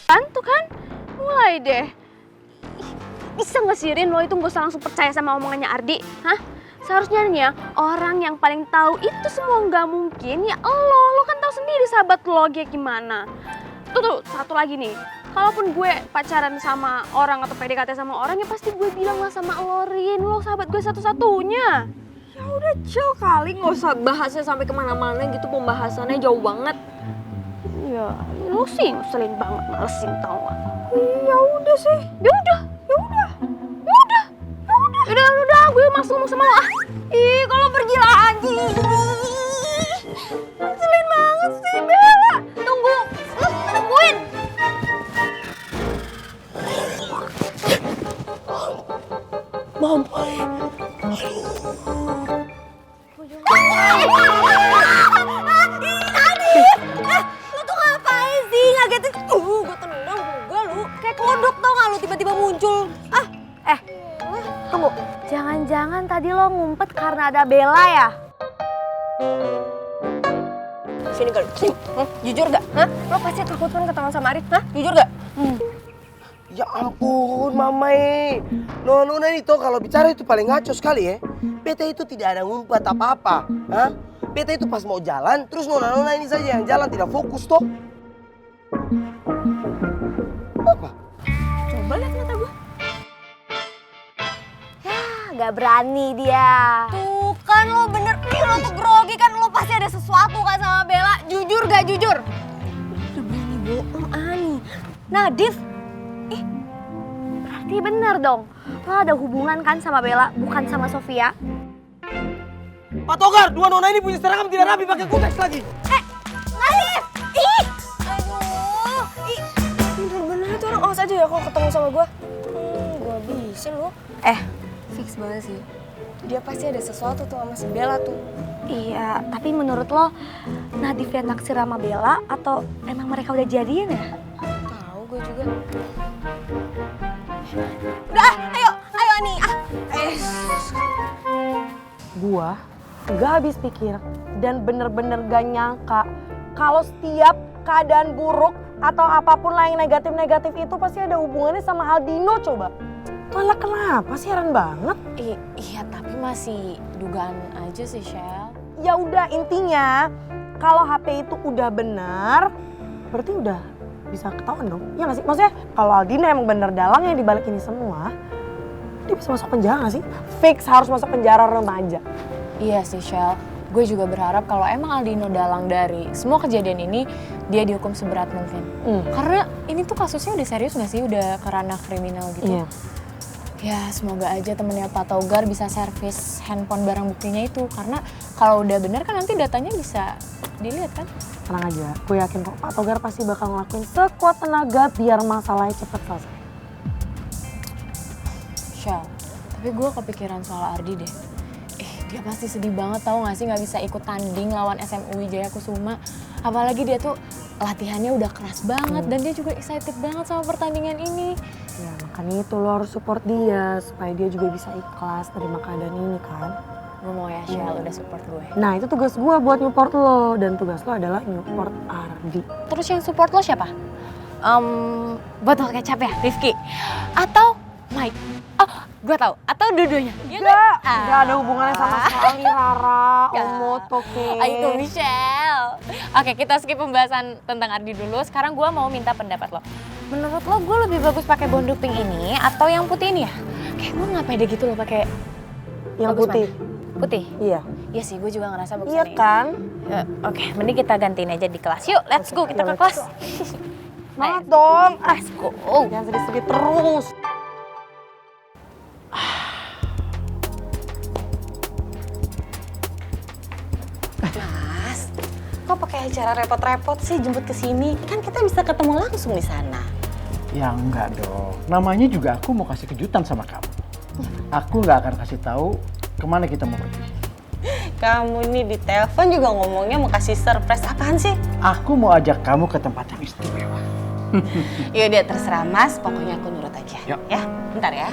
Kan, tuh kan? Mulai deh. Ih, bisa nggak sih Rin, lo itu nggak usah langsung percaya sama omongannya Ardi? Hah? Seharusnya nih ya, orang yang paling tahu itu semua nggak mungkin ya lo kan tahu sendiri sahabat lo kayak gimana. Tuh, satu lagi nih. Kalaupun gue pacaran sama orang atau PDKT sama orang ya pasti gue bilang lah sama lo Rin, lo sahabat gue satu-satunya. Ya udah chill kali, nggak usah bahasnya sampai kemana-mana gitu, pembahasannya jauh banget. Ya, lo sih ngeselin banget, malesin tau gak? Ya udah sih. Udah, gue masuk ngomong sama lo ah. Ih, kalau pergi lah anjing. Ngeselin banget sih Bella. Tunggu, lo tungguin. Mom. Lu tuh ngapain sih ngagetin? Gue tendang juga lu. Kayak kodok tau gak lu tiba-tiba muncul. Tunggu, jangan-jangan tadi lo ngumpet karena ada Bella ya? Sini kali, sini. Jujur gak? Hah? Lo pasti takut kan ketahuan sama Arif? Hah? Jujur gak? Ya ampun, Mamai. Nona ini tuh kalau bicara itu paling ngaco sekali ya. Beta itu tidak ada ngumpet apa-apa. Hah? Beta itu pas mau jalan, terus nona ini saja yang jalan tidak fokus toh. Apa? Coba lihat mata gue. Gak berani dia. Tuh kan lo bener, lo tuh grogi kan, lo pasti ada sesuatu kan sama Bella. Jujur gak jujur? Udah berani bohong Ani. Nadif. Berarti bener dong. Lo ada hubungan kan sama Bella, bukan sama Sofia? Pak Togar, dua nona ini punya seragam tidak rapi pakai kuteks lagi. Nadif! Ih! Aduh! Ih! Bener-bener tuh orang awas aja ya kalau ketemu sama gue. Gue habisin lo. Fix banget sih. Dia pasti ada sesuatu tuh sama si Bella tuh. Iya, tapi menurut lo Nadif yang naksir sama Bella atau emang mereka udah jadian ya? Tahu gue juga. Udah, ayo Ani. Gua gak habis pikir dan bener-bener gak nyangka kalau setiap keadaan buruk atau apapun lah yang negatif-negatif itu pasti ada hubungannya sama Aldino coba. Tuh anak kenapa sih, heran banget. Iya, tapi masih dugaan aja sih, Shell. Ya udah, intinya kalau HP itu udah benar berarti udah bisa ketahuan dong. Ya gak sih? Maksudnya kalau Aldino emang bener dalang yang dibalik ini semua, dia bisa masuk penjara gak sih? Fix harus masuk penjara remaja. Iya sih, Shell. Gue juga berharap kalau emang Aldino dalang dari semua kejadian ini, dia dihukum seberat mungkin. Karena ini tuh kasusnya udah serius gak sih? Udah ke ranah kriminal gitu. Iya. Ya semoga aja temennya Pak Togar bisa servis handphone barang buktinya itu. Karena kalau udah bener kan nanti datanya bisa dilihat kan? Tenang aja, gue yakin kok Pak Togar pasti bakal ngelakuin sekuat tenaga biar masalahnya cepet selesai. Shell, tapi gue kepikiran soal Ardi deh. Dia pasti sedih banget tau gak sih gak bisa ikut tanding lawan SMU Wijaya Kusuma. Apalagi dia tuh latihannya udah keras banget dan dia juga excited banget sama pertandingan ini. Ya makanya itu lo harus support dia supaya dia juga bisa ikhlas terima keadaan ini kan. Gue mau ya Shell udah support gue. Nah itu tugas gue buat support lo dan tugas lo adalah support Ardi. Terus yang support lo siapa? Botol kecap ya, Rifki? Atau Mike? Oh, gue tahu. Atau dua-duanya? Gak ada hubungannya sama sekali Rara, Omot, oke. Ayo Michelle. Oke, kita skip pembahasan tentang Ardi dulu. Sekarang gue mau minta pendapat lo. Menurut lo gue lebih bagus pakai bondo pink ini atau yang putih ini ya? Kayak gue nggak pede gitu loh pakai Yang bagus putih. mana? Putih? Iya. Iya sih, gue juga ngerasa bagus Iya ini. kan? Oke, mending kita gantiin aja di kelas. Yuk, let's go. Kita ke kelas. Semangat dong. Let's go. Jangan sedih-sedih terus. Mas, kok pakai acara repot-repot sih jemput ke sini? Kan kita bisa ketemu langsung di sana. Ya enggak dong. Namanya juga aku mau kasih kejutan sama kamu. Aku nggak akan kasih tahu kemana kita mau pergi. Kamu ini di telepon juga ngomongnya mau kasih surprise apaan sih? Aku mau ajak kamu ke tempat yang istimewa. Yaudah terserah Mas, pokoknya aku nurut aja. Yuk. Ya, bentar ya.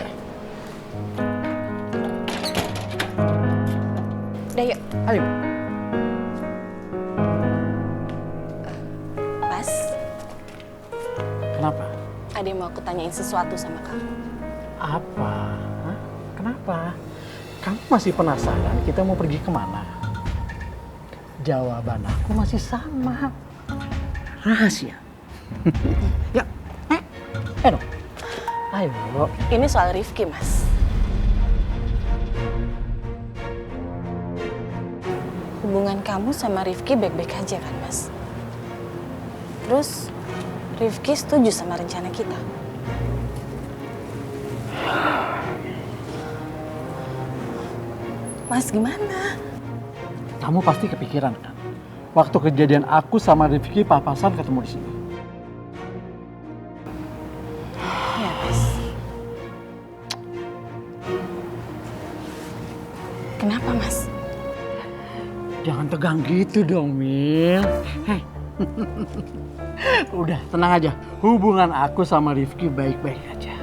Udah yuk. Ayo. Mas, Kenapa? Ada yang mau aku tanyain sesuatu sama kamu. Apa? Hah? Kenapa? Kamu masih penasaran kita mau pergi kemana? Jawaban aku masih sama. Rahasia. Ya, dong. Ayo. Ini soal Rifki, Mas. Hubungan kamu sama Rifki baik-baik aja kan, Mas? Terus Rifki setuju sama rencana kita? Mas, gimana? Kamu pasti kepikiran kan? Waktu kejadian aku sama Rifki papasan ketemu di sini. Ya, Mas. Kenapa, Mas? Jangan tegang gitu dong, Mil. Hei. Udah, tenang aja. Hubungan aku sama Rifki baik-baik aja.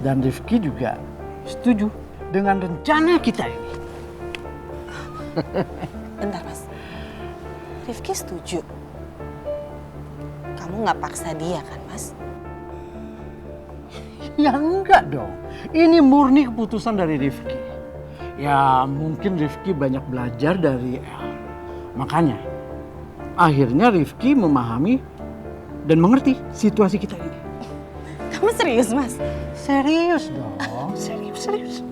Dan Rifki juga setuju dengan rencana kita ini. Bentar, Mas. Rifki setuju. Kamu nggak paksa dia kan, Mas? Ya enggak dong. Ini murni keputusan dari Rifki. Ya mungkin Rifki banyak belajar dari El. Makanya akhirnya Rifki memahami dan mengerti situasi kita ini. Kamu serius, Mas? Serius dong, serius.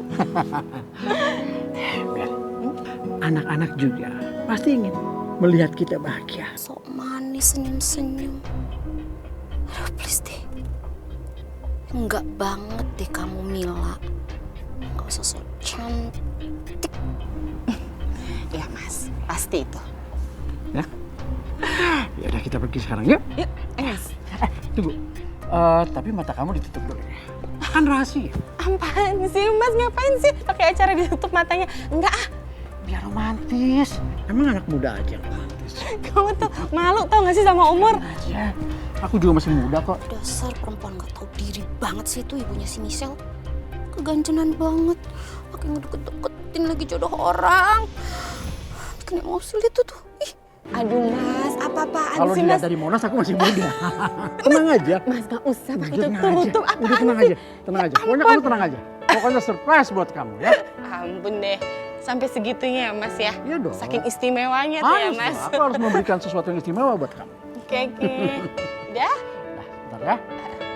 Biar anak-anak juga pasti ingin melihat kita bahagia. Sok manis, senyum-senyum. Aduh, please deh. Enggak banget deh kamu, Mila. Enggak usah sok cantik. Ya, Mas. Pasti itu. Ya, ya udah kita pergi sekarang yuk. Yuk, Mas. Tunggu, tapi mata kamu ditutup dulu ya. Kan rahasia. Apaan sih, Mas? Ngapain sih pakai acara ditutup matanya? Enggak ah. Biar romantis. Emang anak muda aja yang romantis. Kamu tuh malu tau gak sih sama umur? Aja. Aku juga masih muda kok. Dasar perempuan gak tahu diri banget sih itu ibunya si Michelle. Kegancenan banget. Pakai ngedeket-deketin lagi jodoh orang. Bikin emosi itu tuh. Ih. Aduh, Mas. Apa-apaan Kalau sih, dilihat Mas? dari Monas aku masih muda. Tenang aja. Mas, gak usah pakai Udah tenang aja. tutup-tutup. Udah Apaan tenang sih? aja. Tenang aja. Pokoknya kamu tenang aja. Pokoknya surprise buat kamu ya. Ampun deh. Sampai segitunya ya, Mas ya? Iya dong. Saking istimewanya tuh ya, Harus Mas. dong. Aku harus memberikan sesuatu yang istimewa buat kamu. Oke. Udah? Nah, bentar ya.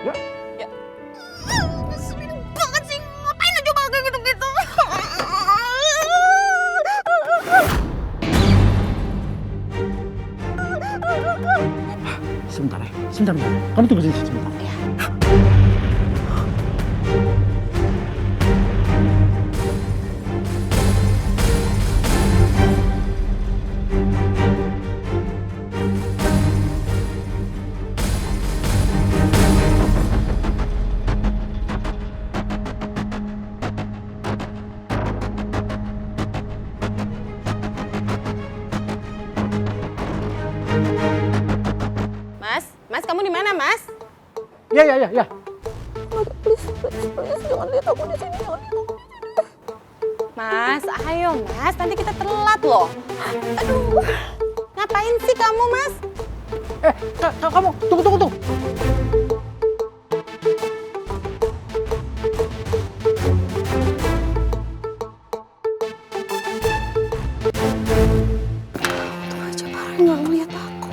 Yuk. Ngeselin banget sih. Ngapain aja coba kayak gitu-gitu. Sebentar ya. Sebentar. Kamu tunggu sini sebentar. Iya. Mas, kamu di mana, Mas? Ya. Please, jangan lihat aku di sini. Mas, ayo Mas, nanti kita telat loh. Aduh, ngapain sih kamu, Mas? Kamu tunggu. Tuh aja parah nggak ngeliat aku.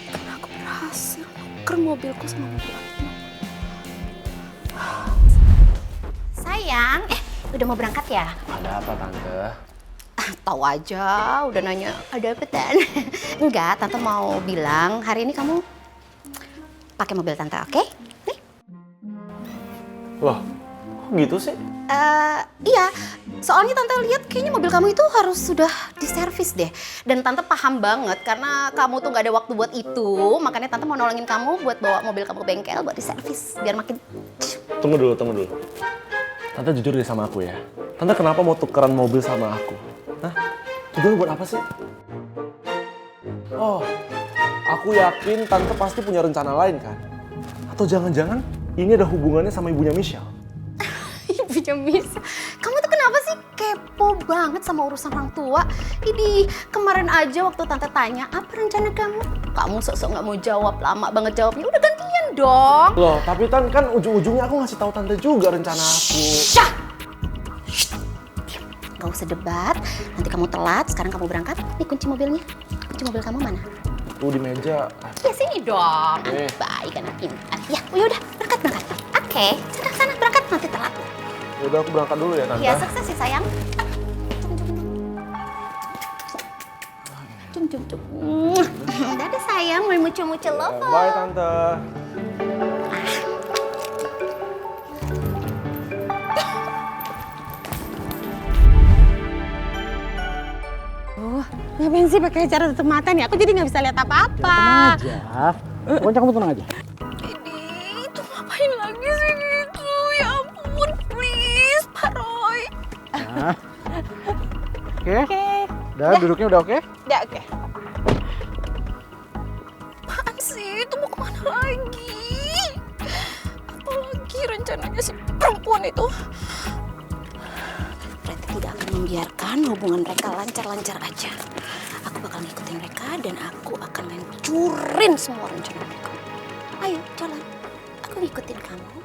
Karena aku berhasil nuker mobilku sama mobil aku. Sayang, udah mau berangkat ya? Ada apa tante? Tahu aja, udah nanya ada apa Dan? Enggak, tante mau bilang hari ini kamu pakai mobil tante, oke? Nih. Loh, kok gitu sih? Iya, soalnya tante lihat kayaknya mobil kamu itu harus sudah diservis deh. Dan tante paham banget karena kamu tuh nggak ada waktu buat itu, makanya tante mau nolongin kamu buat bawa mobil kamu ke bengkel buat diservis biar makin. Tunggu dulu. Tante jujur deh sama aku ya. Tante kenapa mau tukeran mobil sama aku? Hah? Tujuan buat apa sih? Oh, aku yakin Tante pasti punya rencana lain kan? Atau jangan-jangan ini ada hubungannya sama ibunya Michelle? Ibunya Michelle, kamu tuh kenapa sih kepo banget sama urusan orang tua? Ini kemarin aja waktu tante tanya apa rencana kamu, kamu sok-sok nggak mau jawab, lama banget jawabnya. Udah gantian dong. Loh, tapi kan ujung-ujungnya aku ngasih tahu tante juga rencana aku. Syah! Gak usah debat, nanti kamu telat, sekarang kamu berangkat. Nih kunci mobilnya. Kunci mobil kamu mana? Tuh di meja. Ya sini dong. Oke. Baik anak pintar. Ya, udah, berangkat. Oke, sana berangkat, nanti telat. Yaudah aku berangkat dulu ya tante. Ya, sukses sih sayang. Cum. Dadah sayang, mau muncul-muncul loh. Bye tante. Ngapain sih pakai cara tutup mata nih? Aku jadi nggak bisa lihat apa-apa. Tenang aja. Pokoknya kamu tenang aja. Itu ngapain lagi sih gitu? Ya ampun, please, Pak Roy. Nah. Oke. Udah, duduknya udah oke? Ya, oke. Apaan sih? Itu mau kemana lagi? Apalagi rencananya si perempuan itu? Berarti tidak akan membiarkan hubungan mereka lancar-lancar aja. Aku bakal ngikutin mereka dan aku akan ngancurin semua rencana mereka. Ayo, jalan. Aku ngikutin kamu.